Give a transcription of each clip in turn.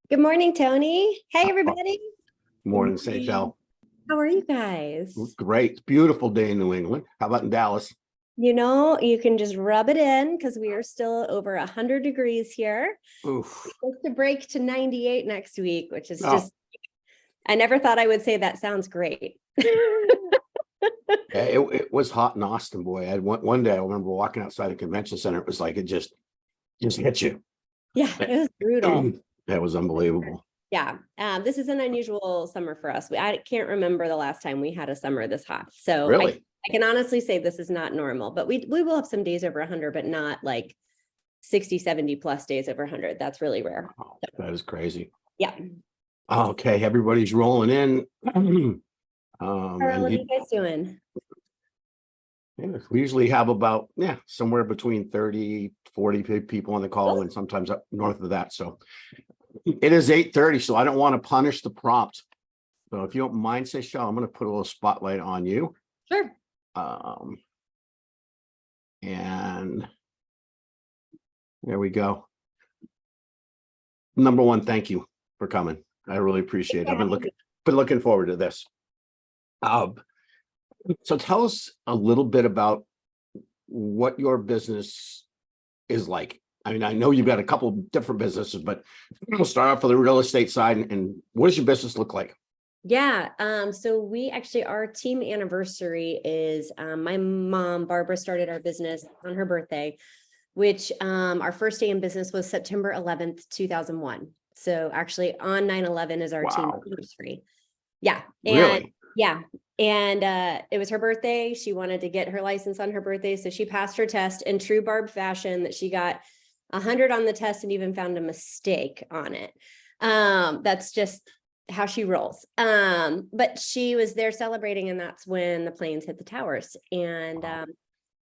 Good morning, Tony. Hey, everybody. Good Morning, morning. Seychelle. How are you guys? Great. Beautiful day in New England. How about in Dallas? You can just rub it in because we are still over 100 degrees here. Oof. Supposed to break to 98 next week, which is Oh, just, I never thought I would say that sounds great. yeah, it was hot in Austin, boy. I had one day I remember walking outside the convention center. It was like it just hit you. Yeah, it was brutal. That was unbelievable. Yeah, this is an unusual summer for us. I can't remember the last time we had a summer this hot. So Really? I can honestly say this is not normal, but we will have some days over 100, but not like 60, 70 plus days over 100. That's really rare. Oh, that is crazy. Yeah. Okay, everybody's rolling in. What are you guys doing? Yeah, we usually have about somewhere between 30, 40 people on the call, Oh. and sometimes up north of that. So it is 8:30, so I don't want to punish the prompt. So if you don't mind, Seychelle, I'm going to put a little spotlight on you. Sure. And there we go. Number one, thank you for coming. I really appreciate it. I've been looking forward to this. So tell us a little bit about what your business is like. I mean, I know you've got a couple of different businesses, but we'll start off with the real estate side. And what does your business look like? Yeah. So we actually, our team anniversary is my mom, Barbara, started our business on her birthday, which our first day in business was September 11th, 2001. So actually on 9/11 is our team Wow. anniversary. Yeah. And Really? yeah. And it was her birthday. She wanted to get her license on her birthday. So she passed her test in true Barb fashion that she got 100 on the test and even found a mistake on it. That's just how she rolls. But she was there celebrating, and that's when the planes hit the towers. And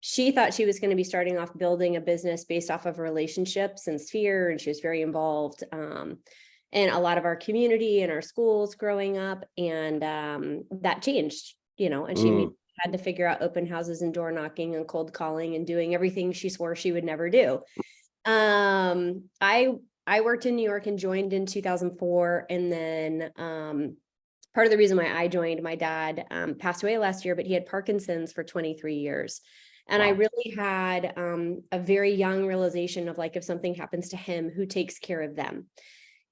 she thought she was going to be starting off building a business based off of relationships and sphere, and she was very involved in a lot of our community and our schools growing up. And that changed, and she had to figure out open houses and door knocking and cold calling and doing everything she swore she would never do. I worked in New York and joined in 2004. And then part of the reason why I joined, my dad passed away last year, but he had Parkinson's for 23 years. And I really had a very young realization of like, if something happens to him, who takes care of them?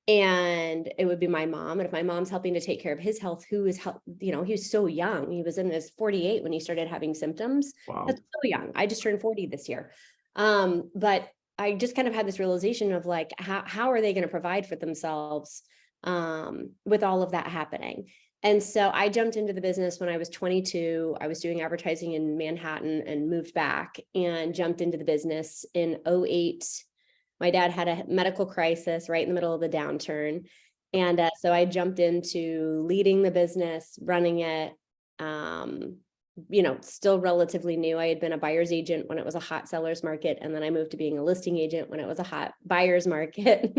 And it would be my mom. And if my mom's helping to take care of his health, who is, he was so young. He was in his 48 when he started having symptoms. Wow. That's so young. I just turned 40 this year. But I just kind of had this realization of like, how are they going to provide for themselves with all of that happening? And so I jumped into the business when I was 22. I was doing advertising in Manhattan and moved back and jumped into the business in 2008. My dad had a medical crisis right in the middle of the downturn. And so I jumped into leading the business, running it, still relatively new. I had been a buyer's agent when it was a hot seller's market. And then I moved to being a listing agent when it was a hot buyer's market.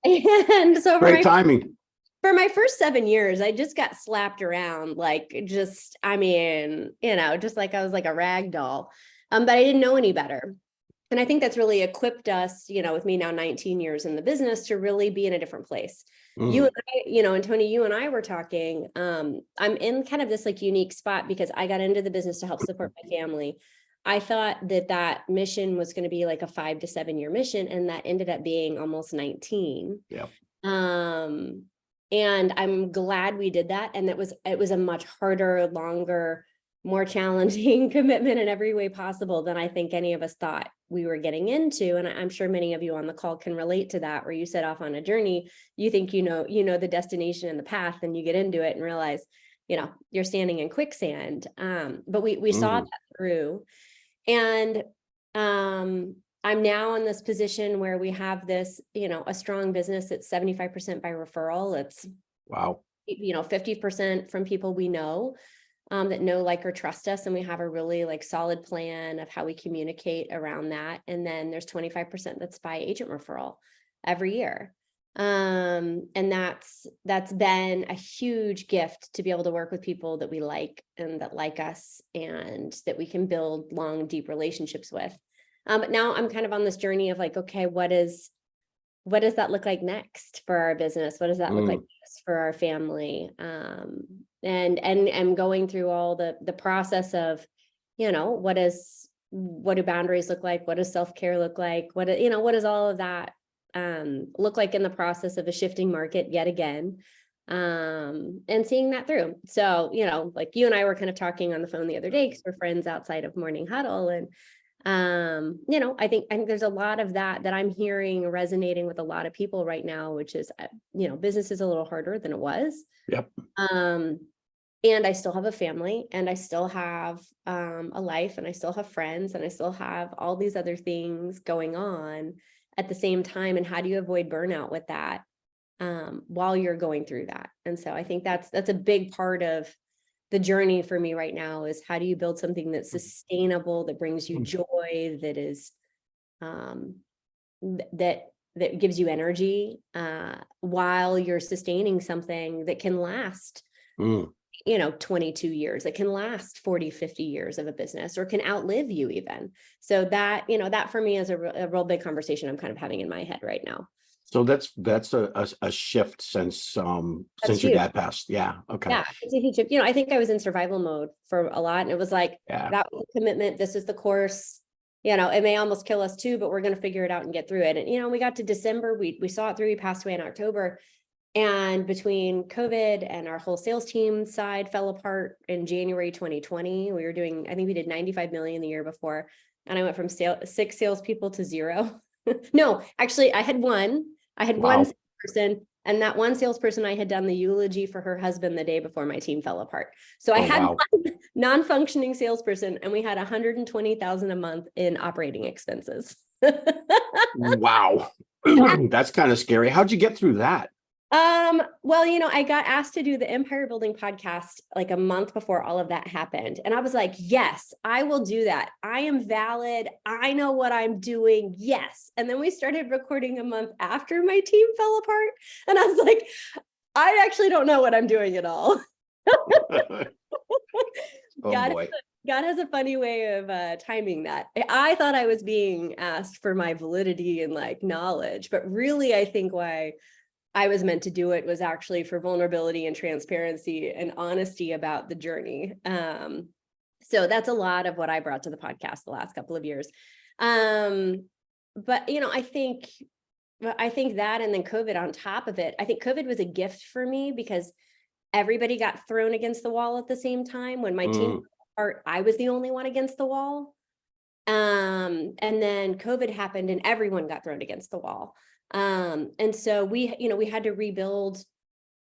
And so Great timing. For my first 7 years, I just got slapped around, just like I was like a rag doll. But I didn't know any better. And I think that's really equipped us, with me now 19 years in the business, to really be in a different place. You and I, and Tony, you and I were talking, I'm in kind of this like unique spot because I got into the business to help support my family. I thought that mission was going to be like a 5 to 7 year mission. And that ended up being almost 19. Yeah. And I'm glad we did that. And it was a much harder, longer, more challenging commitment in every way possible than I think any of us thought we were getting into. And I'm sure many of you on the call can relate to that, where you set off on a journey, you think you know the destination and the path, and you get into it and realize, you're standing in quicksand. But we saw that through. And I'm now in this position where we have this, a strong business that's 75% by referral. It's wow. 50% from people we know. That know, like, or trust us. And we have a really like solid plan of how we communicate around that. And then there's 25% that's by agent referral every year. And that's been a huge gift to be able to work with people that we like and that like us and that we can build long, deep relationships with. But now I'm kind of on this journey of like, okay, what is what does that look like next for our business? What does that look like Mm. next for our family? And going through all the process of, what do boundaries look like? What does self-care look like? What does all of that look like in the process of a shifting market yet again? And seeing that through. So, like you and I were kind of talking on the phone the other day because we're friends outside of Morning Huddle. And I think there's a lot of that I'm hearing resonating with a lot of people right now, which is, business is a little harder than it was. Yep. And I still have a family, and I still have a life, and I still have friends, and I still have all these other things going on at the same time. And how do you avoid burnout with that while you're going through that? And so I think that's a big part of the journey for me right now, is how do you build something that's sustainable, that brings you joy, that is that gives you energy while you're sustaining something that can last 22 years, it can last 40, 50 years of a business, or can outlive you even. So that, that for me is a real big conversation I'm kind of having in my head right now. So that's a shift since That's your huge. dad passed. Yeah. Okay. Yeah, it's a huge shift. I think I was in survival mode for a lot, and it was like, Yeah. that was a commitment. This is the course. It may almost kill us too, but we're going to figure it out and get through it. And we got to December, we saw it through. He passed away in October. And between COVID and our whole sales team side fell apart in January 2020, I think we did 95 million the year before. And I went from 6 salespeople to 0. No, actually I had one Wow. salesperson, and that one salesperson, I had done the eulogy for her husband the day before my team fell apart. So I had Wow. one non-functioning salesperson, and we had 120,000 a month in operating expenses. Wow. That's kind of scary. How'd you get through that? Well, I got asked to do the Empire Building podcast like a month before all of that happened. And I was like, yes, I will do that. I am valid. I know what I'm doing. Yes. And then we started recording a month after my team fell apart. And I was like, I actually don't know what I'm doing at all. Oh boy. God has a funny way of timing that. I thought I was being asked for my validity and like knowledge, but really I think why I was meant to do it was actually for vulnerability and transparency and honesty about the journey. So that's a lot of what I brought to the podcast the last couple of years. But I think that, and then COVID on top of it, I think COVID was a gift for me because everybody got thrown against the wall at the same time. When my team fell apart, I was the only one against the wall. And then COVID happened and everyone got thrown against the wall. And so we had to rebuild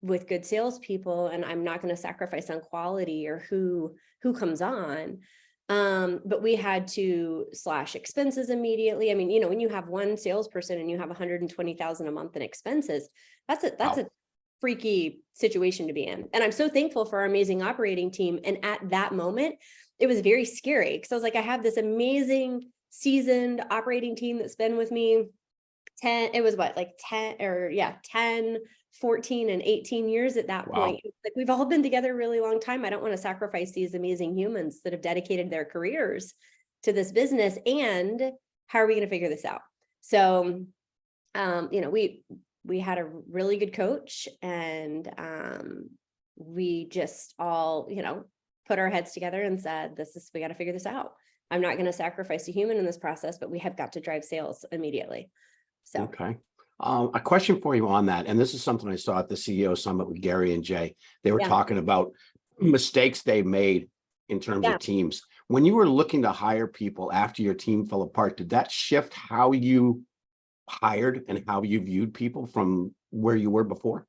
with good salespeople, and I'm not going to sacrifice on quality or who comes on. But we had to slash expenses immediately. I mean, when you have one salesperson and you have 120,000 a month in expenses, that's a freaky situation to be in. And I'm so thankful for our amazing operating team. And at that moment, it was very scary because I was like, I have this amazing seasoned operating team that's been with me 10, 14 and 18 years at that point. Like, we've all been together a really long time. I don't want to sacrifice these amazing humans that have dedicated their careers to this business. And how are we going to figure this out? So, we had a really good coach, and we just all, put our heads together and said, we got to figure this out. I'm not going to sacrifice a human in this process, but we have got to drive sales immediately. So, okay. A question for you on that. And this is something I saw at the CEO Summit with Gary and Jay. They were talking about mistakes they made in terms of teams. When you were looking to hire people after your team fell apart, did that shift how you hired and how you viewed people from where you were before?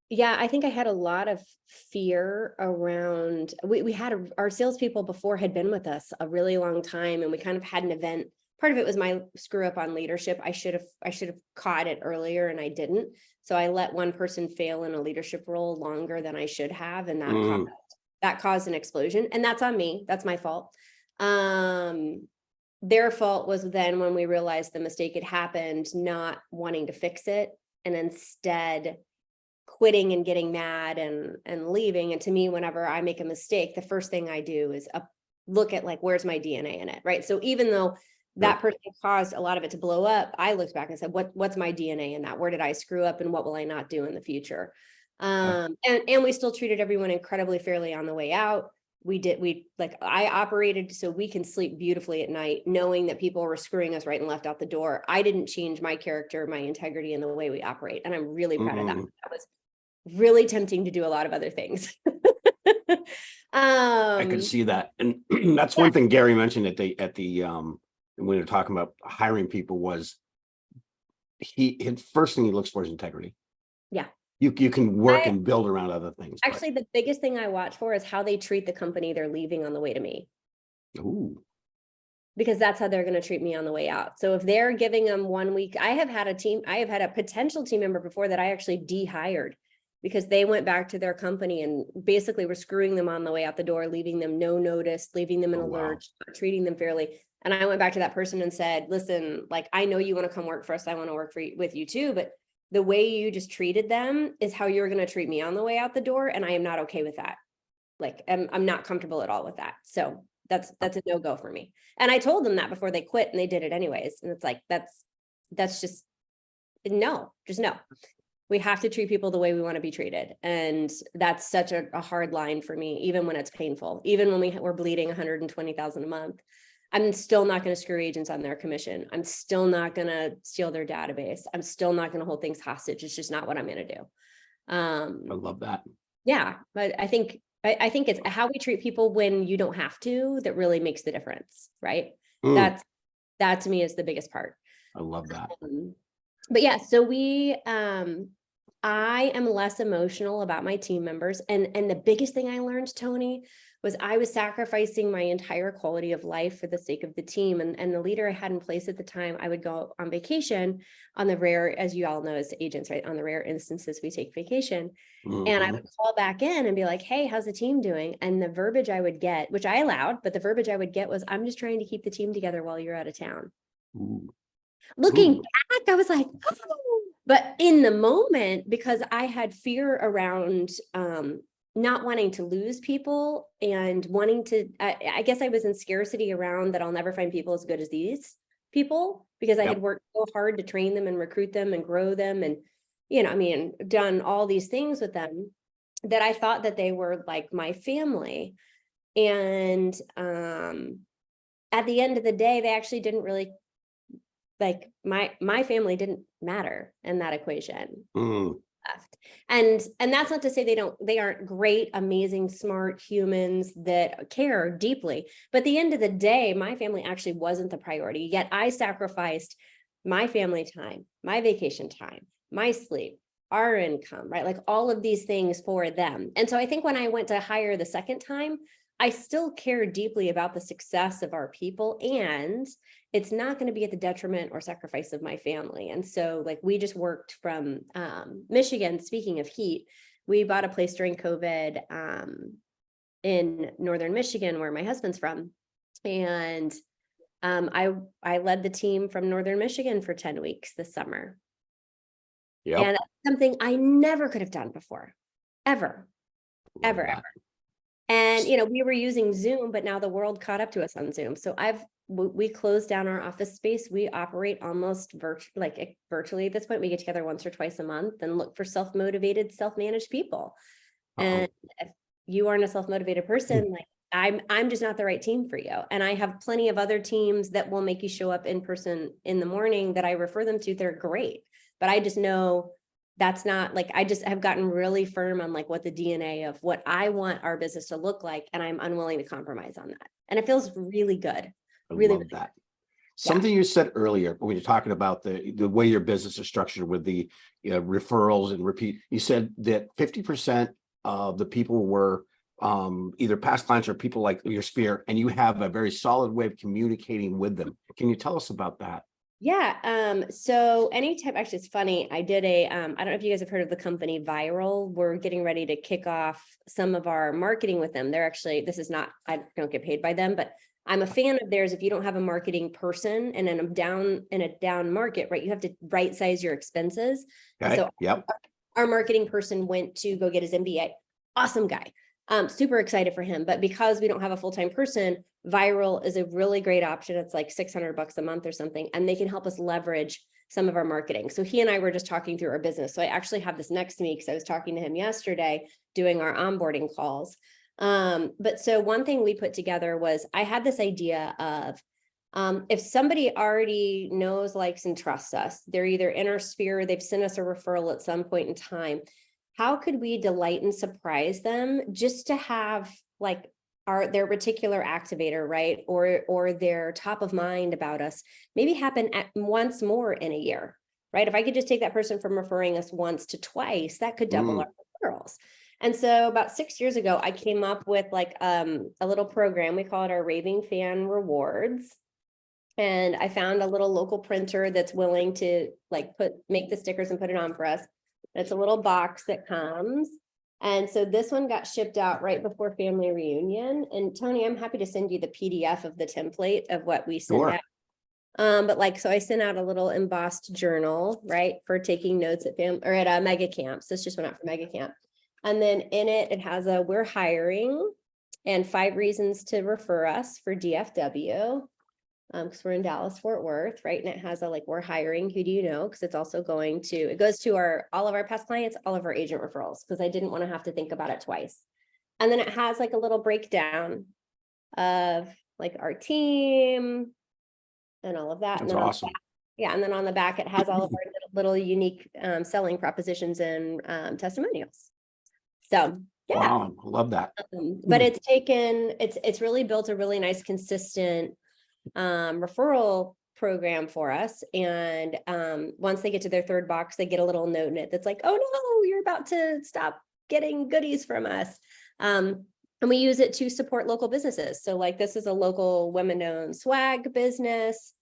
Yeah, I think I had a lot of fear around, we had our salespeople before had been with us a really long time, and we kind of had an event. Part of it was my screw up on leadership. I should have caught it earlier, and I didn't. So I let one person fail in a leadership role longer than I should have. And that caused an explosion. And that's on me. That's my fault. Their fault was then when we realized the mistake had happened, not wanting to fix it, and instead quitting and getting mad and leaving. And to me, whenever I make a mistake, the first thing I do is look at like, where's my DNA in it, right? So even though that person caused a lot of it to blow up. I looked back and said, what's my DNA in that? Where did I screw up and what will I not do in the future? And we still treated everyone incredibly fairly on the way out. I operated so we can sleep beautifully at night, knowing that people were screwing us right and left out the door. I didn't change my character, my integrity, and the way we operate. And I'm really proud of that. That was really tempting to do a lot of other things. I could see that. And that's one thing Gary mentioned at the when we were talking about hiring people was his first thing he looks for is integrity. Yeah. You can work and build around other things. Actually, the biggest thing I watch for is how they treat the company they're leaving on the way to me. Ooh. Because that's how they're going to treat me on the way out. So if they're giving them 1 week, I have had a potential team member before that I actually de-hired because they went back to their company and basically were screwing them on the way out the door, leaving them no notice, leaving them in a lurch, treating them fairly. And I went back to that person and said, listen, like, I know you want to come work for us. I want to work with you too, but the way you just treated them is how you're going to treat me on the way out the door. And I am not okay with that. Like, I'm not comfortable at all with that. So that's a no-go for me. And I told them that before they quit and they did it anyways. And it's like, that's just no. We have to treat people the way we want to be treated. And that's such a hard line for me, even when it's painful, even when we're bleeding 120,000 a month. I'm still not going to screw agents on their commission. I'm still not going to steal their database. I'm still not going to hold things hostage. It's just not what I'm going to do. I love that. Yeah. But I think it's how we treat people when you don't have to, that really makes the difference. Right. That to me is the biggest part. I love that. But yeah, so I am less emotional about my team members. And the biggest thing I learned, Tony, was I was sacrificing my entire quality of life for the sake of the team. And the leader I had in place at the time, I would go on vacation on the rare, as you all know, as agents, right? On the rare instances we take vacation. And I would call back in and be like, hey, how's the team doing? And the verbiage I would get, which I allowed, but the verbiage I would get was, I'm just trying to keep the team together while you're out of town. Looking back, I was like, oh. But in the moment, because I had fear around not wanting to lose people and wanting to, I guess I was in scarcity around that I'll never find people as good as these people, because I had worked so hard to train them and recruit them and grow them and, done all these things with them, that I thought that they were like my family. And at the end of the day, they actually didn't really, like, my family didn't matter in that equation. Left. And that's not to say they aren't great, amazing, smart humans that care deeply. But at the end of the day, my family actually wasn't the priority. Yet I sacrificed my family time, my vacation time, my sleep, our income, right? Like all of these things for them. And so I think when I went to hire the second time, I still care deeply about the success of our people, and it's not going to be at the detriment or sacrifice of my family. And so, like, we just worked from Michigan. Speaking of heat, we bought a place during COVID in northern Michigan, where my husband's from, and I led the team from northern Michigan for 10 weeks this summer. And that's something I never could have done before, ever. And, we were using Zoom, but now the world caught up to us on Zoom. So we closed down our office space. We operate almost virtually at this point. We get together once or twice a month and look for self-motivated, self-managed people. And if you aren't a self-motivated person, like I'm just not the right team for you. And I have plenty of other teams that will make you show up in person in the morning that I refer them to. They're great, but I just know that's not, like, I just have gotten really firm on like what the DNA of what I want our business to look like. And I'm unwilling to compromise on that. And it feels really good. I really love that. Something you said earlier when you're talking about the way your business is structured with the referrals and repeat, you said that 50% of the people were either past clients or people like your sphere, and you have a very solid way of communicating with them. Can you tell us about that? Yeah. So anytime, actually, it's funny. I did I don't know if you guys have heard of the company Viral. We're getting ready to kick off some of our marketing with them. They're actually, I don't get paid by them, but I'm a fan of theirs. If you don't have a marketing person and in a down market, right, you have to right size your expenses. Okay. So our marketing person went to go get his MBA. Awesome guy. Super excited for him. But because we don't have a full-time person, viral is a really great option. It's like $600 a month or something, and they can help us leverage some of our marketing. So he and I were just talking through our business. So I actually have this next to me because I was talking to him yesterday doing our onboarding calls. But so one thing we put together was I had this idea of if somebody already knows, likes, and trusts us, they're either in our sphere, they've sent us a referral at some point in time, how could we delight and surprise them just to have like their particular activator, right? Or their top of mind about us maybe happen once more in a year, right? If I could just take that person from referring us once to twice, that could double our referrals. And so about 6 years ago, I came up with like a little program. We call it our Raving Fan Rewards. And I found a little local printer that's willing to like make the stickers and put it on for us. It's a little box that comes. And so this one got shipped out right before family reunion. And Tony, I'm happy to send you the PDF of the template of what we sent out. But like, so I sent out a little embossed journal, right, for taking notes at at mega camps. This just went out for mega camp. And then in it, it has a we're hiring and 5 reasons to refer us for DFW. Because we're in Dallas, Fort Worth, right? And it has a like, we're hiring, who do you know? Because it's also it goes to all of our past clients, all of our agent referrals, because I didn't want to have to think about it twice. And then it has like a little breakdown of like our team and all of that. That's and then awesome. And then on the back, it has all of our little unique selling propositions and testimonials. So yeah. Wow, I love that. But it's really built a really nice, consistent referral program for us. And once they get to their 3rd box, they get a little note in it that's like, oh no, you're about to stop getting goodies from us. And we use it to support local businesses. So like this is a local women-owned swag business.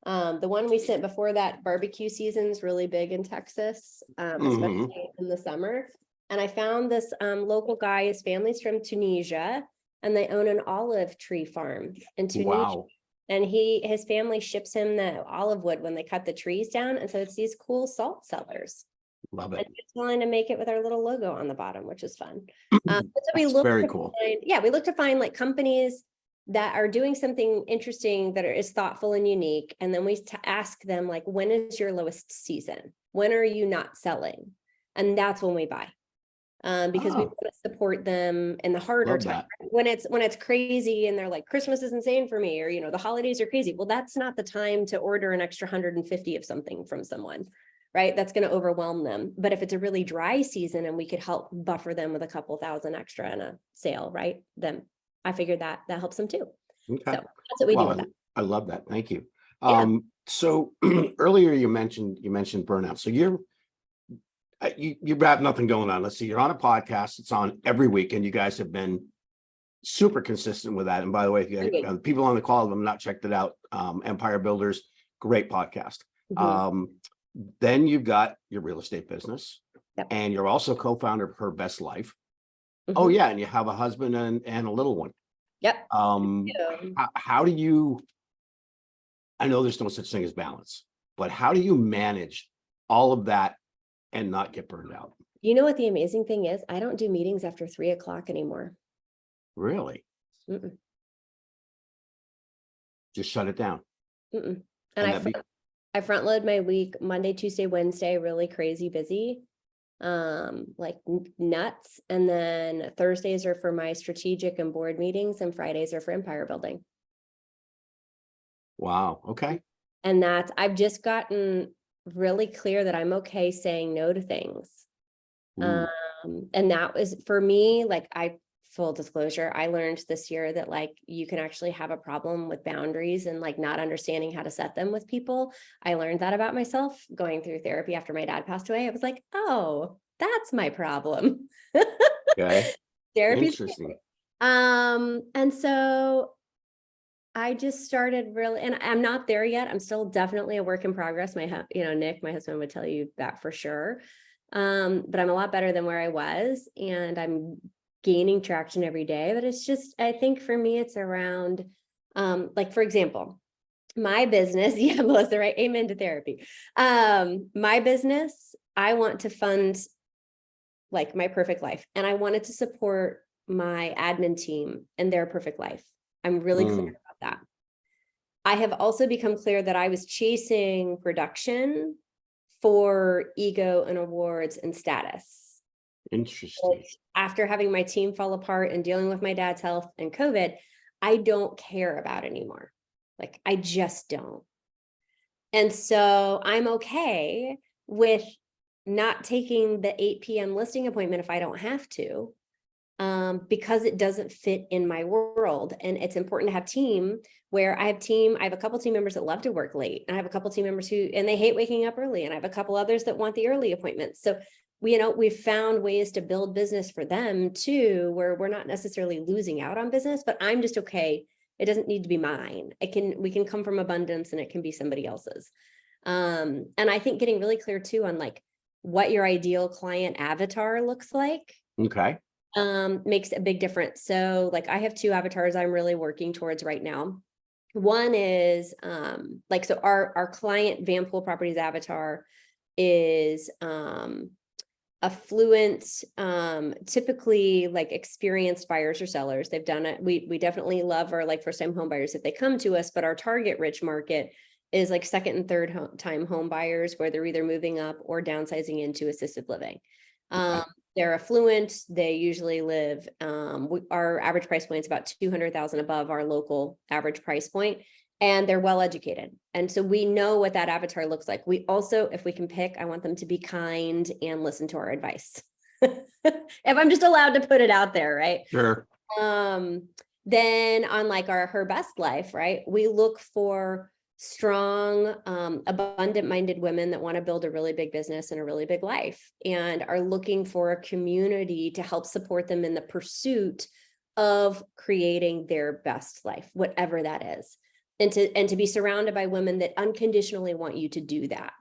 The one we sent before that, barbecue season's really big in Texas, especially in the summer. And I found this local guy, his family's from Tunisia, and they own an olive tree farm in Tunisia. Wow. And his family ships him the olive wood when they cut the trees down. And so it's these cool salt cellars. Love it. And it's willing to make it with our little logo on the bottom, which is fun. So we That's look very cool. we look to find like companies that are doing something interesting that is thoughtful and unique. And then we ask them like, when is your lowest season? When are you not selling? And that's when we buy. Because we want to support them in the harder time when it's crazy and they're like, Christmas is insane for me, or the holidays are crazy. Well, that's not the time to order an extra 150 of something from someone, right? That's going to overwhelm them. But if it's a really dry season and we could help buffer them with a couple thousand extra in a sale, right? Then I figured that helps them too. Okay. So that's what we do with that. I love that. Thank you. Yeah. So earlier you mentioned burnout. So you have nothing going on. Let's see, you're on a podcast. It's on every week, and you guys have been super consistent with that. And by the way, if you people on the call have not checked it out, Empire Builders, great podcast. Then you've got your real estate business, and you're also co-founder of Her Best Life. Oh yeah, and you have a husband and a little one. Yep. How do you? I know there's no such thing as balance, but how do you manage all of that and not get burned out? You know what the amazing thing is? I don't do meetings after 3 o'clock anymore. Really? Just shut it down. And I front load my week, Monday, Tuesday, Wednesday, really crazy busy, like nuts. And then Thursdays are for my strategic and board meetings, and Fridays are for empire building. Wow. Okay. And I've just gotten really clear that I'm okay saying no to things. And that was for me, like full disclosure, I learned this year that like you can actually have a problem with boundaries and like not understanding how to set them with people. I learned that about myself going through therapy after my dad passed away. I was like, oh, that's my problem. Okay. Therapy's interesting. And so I just started really, and I'm not there yet. I'm still definitely a work in progress. Nick, my husband, would tell you that for sure. But I'm a lot better than where I was, and I'm gaining traction every day. But it's just, I think for me, it's around, like, for example, my business. Yeah, Melissa, right? Amen to therapy. My business, I want to fund like my perfect life, and I wanted to support my admin team and their perfect life. I'm really clear Mm, about that. I have also become clear that I was chasing production for ego and awards and status. interesting. After having my team fall apart and dealing with my dad's health and COVID, I don't care about anymore. Like, I just don't. And so I'm okay with not taking the 8 p.m. listing appointment if I don't have to, because it doesn't fit in my world. And it's important to have team where I have a couple team members that love to work late. And I have a couple team members and they hate waking up early. And I have a couple others that want the early appointments. So we've found ways to build business for them too, where we're not necessarily losing out on business, but I'm just okay. It doesn't need to be mine. We can come from abundance and it can be somebody else's. And I think getting really clear too on like what your ideal client avatar looks like Okay. makes a big difference. So like I have 2 avatars I'm really working towards right now. One is so our client Van Poole Properties avatar is affluent, typically like experienced buyers or sellers. They've done it. We definitely love our like first time home buyers if they come to us, but our target rich market is like second and third time home buyers where they're either moving up or downsizing into assisted living. Okay. They're affluent. They usually live, our average price point is about 200,000 above our local average price point, and they're well educated. And so we know what that avatar looks like. We also, if we can pick, I want them to be kind and listen to our advice. If I'm just allowed to put it out there, right? Sure. Then on like her best life, right? We look for strong, abundant-minded women that want to build a really big business and a really big life and are looking for a community to help support them in the pursuit of creating their best life, whatever that is. And to be surrounded by women that unconditionally want you to do that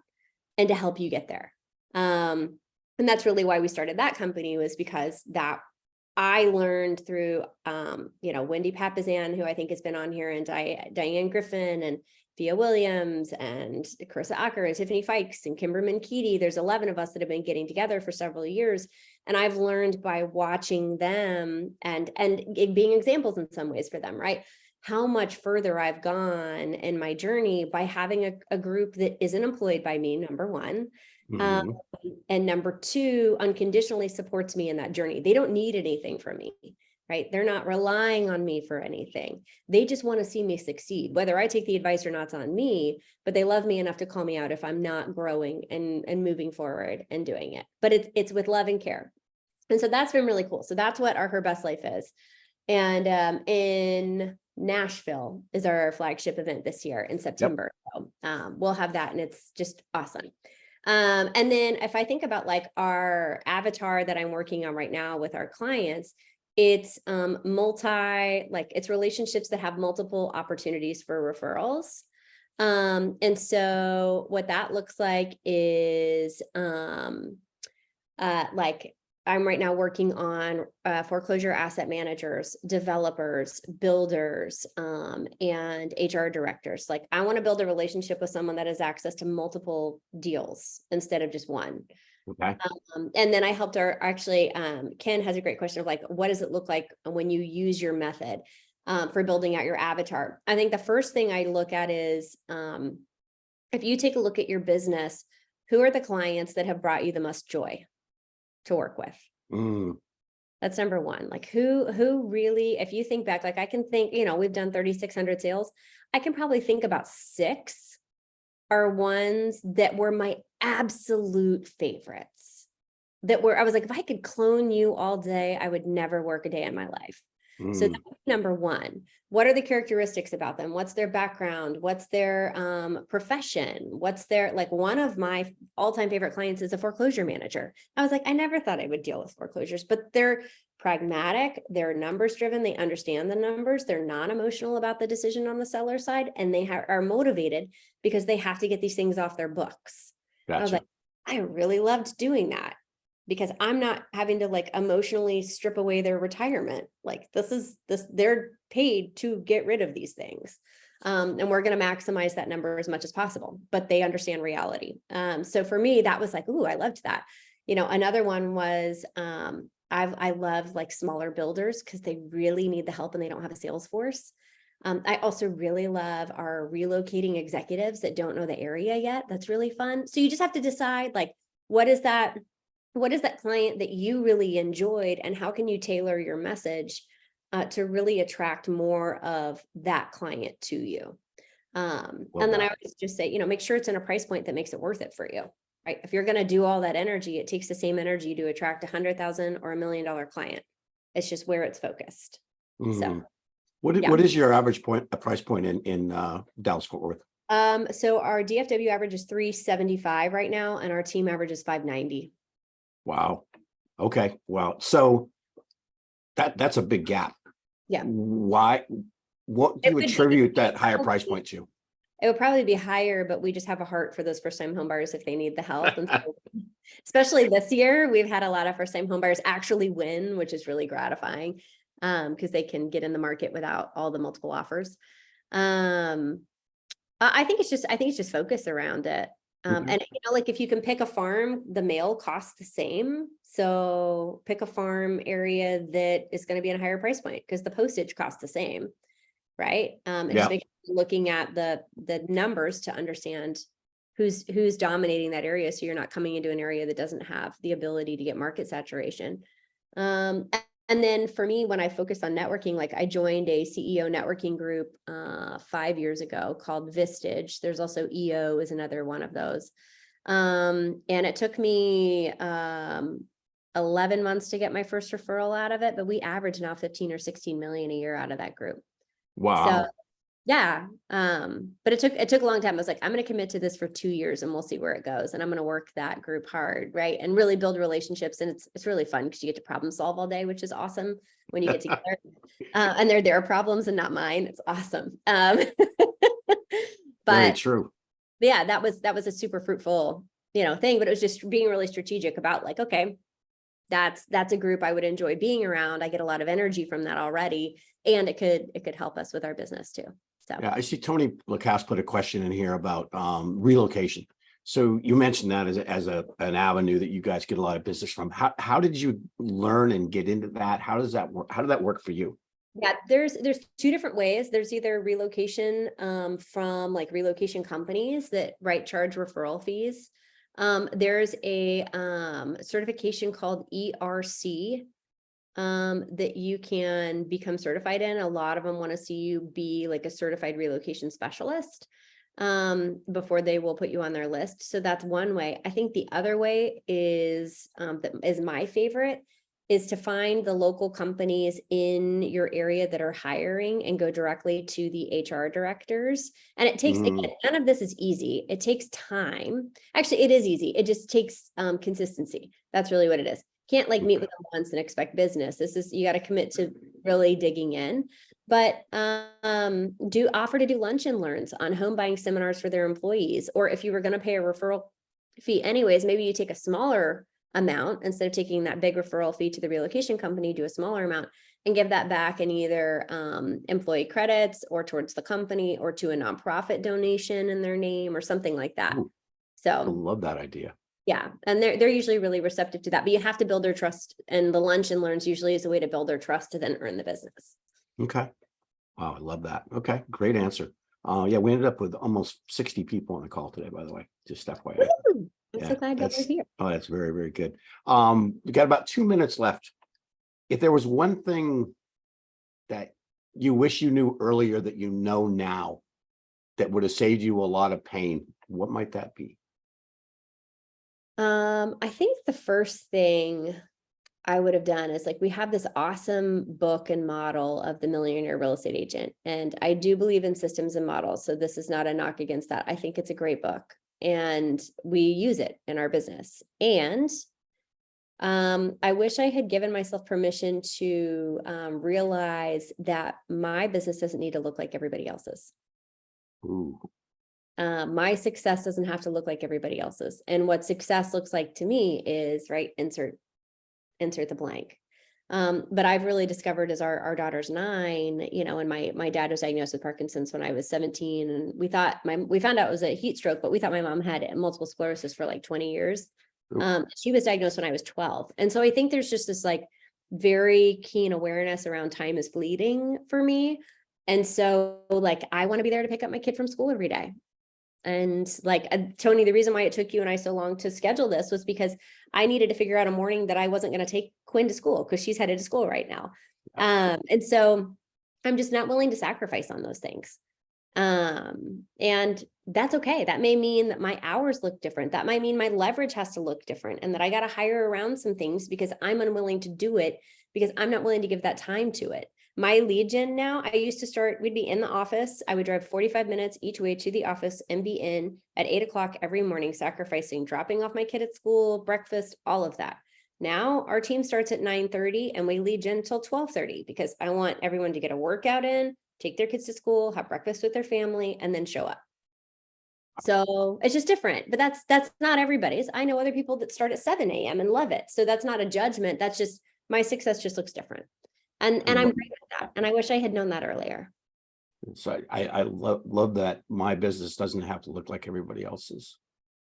and to help you get there. And that's really why we started that company, was because that I learned through, Wendy Papazan, who I think has been on here, and Diane Griffin and Thea Williams and Carissa Acker and Tiffany Fikes and Kimberman Keedy. There's 11 of us that have been getting together for several years. And I've learned by watching them and being examples in some ways for them, right? How much further I've gone in my journey by having a group that isn't employed by me, number one. Mhm. And number two, unconditionally supports me in that journey. They don't need anything from me, right? They're not relying on me for anything. They just want to see me succeed. Whether I take the advice or not, it's on me, but they love me enough to call me out if I'm not growing and moving forward and doing it. But it's with love and care. And so that's been really cool. So that's what her best life is. And in Nashville is our flagship event this year in September. So, we'll have that, and it's just awesome. And then if I think about like our avatar that I'm working on right now with our clients, it's it's relationships that have multiple opportunities for referrals. And so what that looks like is like I'm right now working on foreclosure asset managers, developers, builders, and HR directors. Like I want to build a relationship with someone that has access to multiple deals instead of just one. Okay. And then I helped her actually, Ken has a great question of like, what does it look like when you use your method for building out your avatar? I think the first thing I look at is if you take a look at your business, who are the clients that have brought you the most joy to work with? That's number one. Like who really, if you think back, like I can think, we've done 3,600 sales. I can probably think about 6 are ones that were my absolute favorites, I was like, if I could clone you all day, I would never work a day in my life. So that's number one. What are the characteristics about them? What's their background? What's their profession? What's their, like, one of my all-time favorite clients is a foreclosure manager. I was like, I never thought I would deal with foreclosures, but they're pragmatic, they're numbers driven, they understand the numbers, they're non-emotional about the decision on the seller side, and they are motivated because they have to get these things off their books. Gotcha. I was like, I really loved doing that, because I'm not having to like emotionally strip away their retirement. Like they're paid to get rid of these things. And we're going to maximize that number as much as possible, but they understand reality. So for me, that was like, ooh, I loved that. Another one was, I love like smaller builders because they really need the help and they don't have a sales force. I also really love our relocating executives that don't know the area yet. That's really fun. So you just have to decide like, what is that client that you really enjoyed, and how can you tailor your message to really attract more of that client to you? And then I always just say, make sure it's in a price point that makes it worth it for you, right? If you're going to do all that energy, it takes the same energy to attract $100,000 or $1 million client. It's just where it's focused. So what is your average price point in Dallas Fort Worth? So our DFW average is $375 right now, and our team average is $590. Wow. Okay. Wow. So that's a big gap. Yeah. Why? What do you attribute that higher price point to? It would probably be higher, but we just have a heart for those first-time home buyers if they need the help. And so, especially this year, we've had a lot of first-time home buyers actually win, which is really gratifying, because they can get in the market without all the multiple offers. I think it's just focus around it. And like if you can pick a farm, the mail costs the same. So pick a farm area that is going to be at a higher price point because the postage costs the same. Right. And just make sure you're looking at the numbers to understand who's dominating that area. So you're not coming into an area that doesn't have the ability to get market saturation. And then for me, when I focused on networking, like I joined a CEO networking group 5 years ago called Vistage. There's also EO is another one of those. And it took me 11 months to get my first referral out of it, but we average now 15 or 16 million a year out of that group. Wow. So yeah. But it took a long time. I was like, I'm going to commit to this for 2 years and we'll see where it goes. And I'm going to work that group hard. Right. And really build relationships. And it's really fun because you get to problem solve all day, which is awesome when you get together. And they're their problems and not mine. It's awesome. But very true. Yeah, that was a super fruitful, thing, but it was just being really strategic about like, okay, that's a group I would enjoy being around. I get a lot of energy from that already. And it could help us with our business too. So yeah, I see Tony Lacasse put a question in here about relocation. So you mentioned that as an avenue that you guys get a lot of business from. How did you learn and get into that? How does that work? How did that work for you? Yeah, there's two different ways. There's either relocation from like relocation companies that charge referral fees. There's a certification called ERC that you can become certified in. A lot of them want to see you be like a certified relocation specialist before they will put you on their list. So that's one way. I think the other way is that is my favorite, is to find the local companies in your area that are hiring and go directly to the HR directors. And it takes, again, none of this is easy. It takes time. Actually, it is easy. It just takes consistency. That's really what it is. Can't like meet with them once and expect business. You got to commit to really digging in. But do offer to do lunch and learns on home buying seminars for their employees. Or if you were going to pay a referral fee anyways, maybe you take a smaller amount instead of taking that big referral fee to the relocation company, do a smaller amount and give that back in either employee credits or towards the company or to a nonprofit donation in their name or something like that. So I love that idea. Yeah. And they're usually really receptive to that, but you have to build their trust, and the lunch and learns usually is a way to build their trust to then earn the business. Okay. Wow. I love that. Okay. Great answer. Yeah, we ended up with almost 60 people on the call today, by the way, just FYI. I'm so glad you're here. Oh, that's very, very good. We got about 2 minutes left. If there was one thing that you wish you knew earlier that you know now that would have saved you a lot of pain, what might that be? I think the first thing I would have done is like, we have this awesome book and model of the Millionaire Real Estate Agent. And I do believe in systems and models. So this is not a knock against that. I think it's a great book and we use it in our business. And I wish I had given myself permission to realize that my business doesn't need to look like everybody else's. Ooh. My success doesn't have to look like everybody else's. And what success looks like to me is, insert the blank. But I've really discovered as our daughter's 9, and my dad was diagnosed with Parkinson's when I was 17. And we found out it was a heat stroke, but we thought my mom had multiple sclerosis for like 20 years. She was diagnosed when I was 12. And so I think there's just this like very keen awareness around time is fleeting for me. And so like, I want to be there to pick up my kid from school every day. And like, Tony, the reason why it took you and I so long to schedule this was because I needed to figure out a morning that I wasn't going to take Quinn to school because she's headed to school right now. And so I'm just not willing to sacrifice on those things. And that's okay. That may mean that my hours look different. That might mean my leverage has to look different and that I got to hire around some things because I'm unwilling to do it because I'm not willing to give that time to it. My lead gen now, I used to start, we'd be in the office. I would drive 45 minutes each way to the office and be in at 8 o'clock every morning, sacrificing, dropping off my kid at school, breakfast, all of that. Now our team starts at 9:30 and we lead gen till 12:30 because I want everyone to get a workout in, take their kids to school, have breakfast with their family, and then show up. So it's just different, but that's not everybody's. I know other people that start at 7 a.m. and love it. So that's not a judgment. That's just my success just looks different. And I'm great with that. And I wish I had known that earlier. So I love that my business doesn't have to look like everybody else's.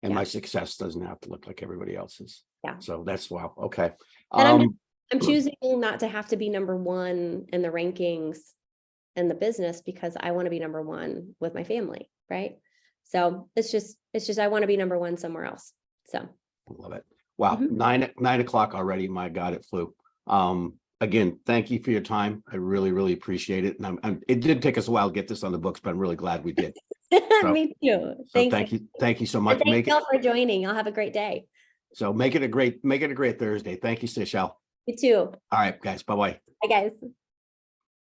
And my success doesn't have to look like everybody else's. Yeah. So that's wow. Okay. And I'm choosing not to have to be number one in the rankings in the business because I want to be number one with my family. Right. So it's just I want to be number one somewhere else. So I love it. Wow. 9 o'clock already. My God, it flew. Again, thank you for your time. I really, really appreciate it. And it did take us a while to get this on the books, but I'm really glad we did. So, me too. Thank you. Thank you so much. Thank you all for joining. I'll have a great day. So make it a great Thursday. Thank you, Seychelle. You too. All right, guys. Bye-bye. Bye, guys.